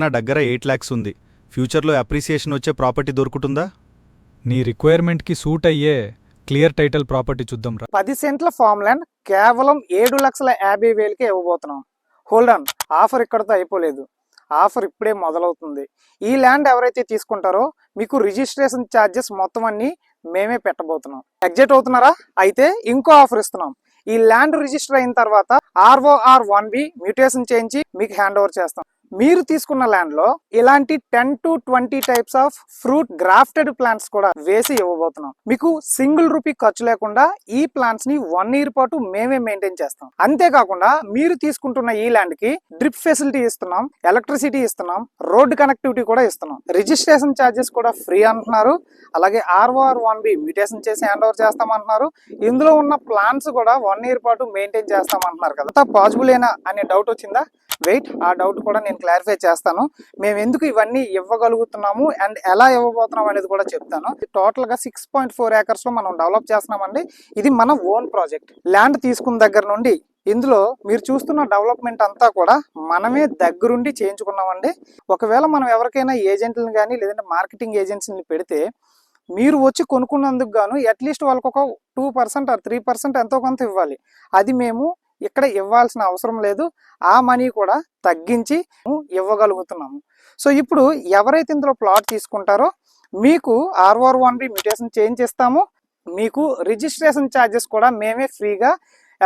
నా దగ్గర 8 lakhs ఉంది. ఫ్యూచర్లో అప్రిసియేషన్ వచ్చే ప్రాపర్టీ దొరుకుతుందా? నీ రిక్వైర్మెంట్కి సూట్ అయ్యే క్లియర్ టైటిల్ ప్రాపర్టీ చూద్దాం రా. 10 సెంట్ల ఫామ్ ల్యాండ్ కేవలం 7,50,000కే ఇవ్వబోతున్నాం. హోల్డ్ ఆన్, ఆఫర్ ఇక్కడతో అయిపోలేదు. ఆఫర్ ఇప్పుడే మొదలవుతుంది. ఈ ల్యాండ్ ఎవరైతే తీసుకుంటారో మీకు రిజిస్ట్రేషన్ ఛార్జెస్ మొత్తం అన్ని మేమే పెట్టబోతున్నాం. ఎగ్జిట్ అవుతున్నారా? అయితే ఇంకో ఆఫర్ ఇస్తున్నాం. ఈ ల్యాండ్ రిజిస్టర్ అయిన తర్వాత ROR 1B మ్యూటేషన్ చేయించి మీకు హ్యాండ్ ఓవర్ చేస్తాం. మీరు తీసుకున్న ల్యాండ్ లో ఇలాంటి 10 to 20 types of fruit grafted plants కూడా వేసి ఇవ్వబోతున్నాం. మీకు సింగిల్ రూపీ ఖర్చు లేకుండా ఈ ప్లాంట్స్ ని 1 year పాటు మేమే మెయింటైన్ చేస్తాం. అంతేకాకుండా మీరు తీసుకుంటున్న ఈ ల్యాండ్ కి డ్రిప్ ఫెసిలిటీ ఇస్తున్నాం, ఎలక్ట్రిసిటీ ఇస్తున్నాం, రోడ్ కనెక్టివిటీ కూడా ఇస్తున్నాం. రిజిస్ట్రేషన్ ఛార్జెస్ కూడా ఫ్రీ అంటున్నారు. అలాగే ROR 1B మ్యూటేషన్ చేసి హ్యాండ్ ఓవర్ చేస్తామంటున్నారు. ఇందులో ఉన్న ప్లాంట్స్ కూడా 1 year పాటు మెయింటైన్ చేస్తామంటున్నారు కదా. పాసిబులేనా అనే డౌట్ వచ్చిందా? వెయిట్, ఆ డౌట్ కూడా నేను క్లారిఫై చేస్తాను. మేము ఎందుకు ఇవన్నీ ఇవ్వగలుగుతున్నాము అండ్ ఎలా ఇవ్వబోతున్నాం అనేది కూడా చెప్తాను. టోటల్ గా 6.4 acres లో మనం డెవలప్ చేస్తున్నామండి. ఇది మన ఓన్ ప్రాజెక్ట్. ల్యాండ్ తీసుకున్న దగ్గర నుండి ఇందులో మీరు చూస్తున్న డెవలప్మెంట్ అంతా కూడా మనమే దగ్గరుండి చేయించుకున్నామండి. ఒకవేళ మనం ఎవరికైనా ఏజెంట్లను కానీ లేదంటే మార్కెటింగ్ ఏజెన్సీని పెడితే మీరు వచ్చి కొనుక్కున్నందుకు గాను అట్లీస్ట్ వాళ్ళకి ఒక 2% or 3% ఎంతో కొంత ఇవ్వాలి. అది మేము ఇక్కడ ఇవ్వాల్సిన అవసరం లేదు. ఆ మనీ కూడా తగ్గించి ఇవ్వగలుగుతున్నాము. సో ఇప్పుడు ఎవరైతే ఇందులో ప్లాట్ తీసుకుంటారో మీకు ROR 1B మ్యూటేషన్ చేంజ్ చేస్తాము. మీకు రిజిస్ట్రేషన్ ఛార్జెస్ కూడా మేమే ఫ్రీగా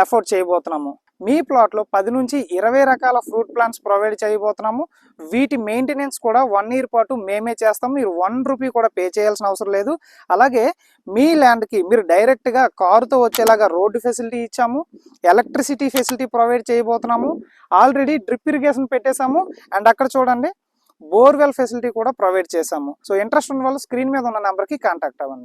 అఫోర్డ్ చేయబోతున్నాము. మీ ప్లాట్లో 10 నుంచి 20 రకాల ఫ్రూట్ ప్లాంట్స్ ప్రొవైడ్ చేయబోతున్నాము. వీటి మెయింటెనెన్స్ కూడా 1 year పాటు మేమే చేస్తాము. మీరు 1 రూపీ కూడా పే చేయాల్సిన అవసరం లేదు. అలాగే మీ ల్యాండ్కి మీరు డైరెక్ట్గా కారుతో వచ్చేలాగా రోడ్డు ఫెసిలిటీ ఇచ్చాము, ఎలక్ట్రిసిటీ ఫెసిలిటీ ప్రొవైడ్ చేయబోతున్నాము. ఆల్రెడీ డ్రిప్ ఇరిగేషన్ పెట్టేశాము అండ్ అక్కడ చూడండి బోర్వెల్ ఫెసిలిటీ కూడా ప్రొవైడ్ చేశాము. సో ఇంట్రెస్ట్ ఉన్న వాళ్ళు స్క్రీన్ మీద ఉన్న నెంబర్కి కాంటాక్ట్ అవ్వండి.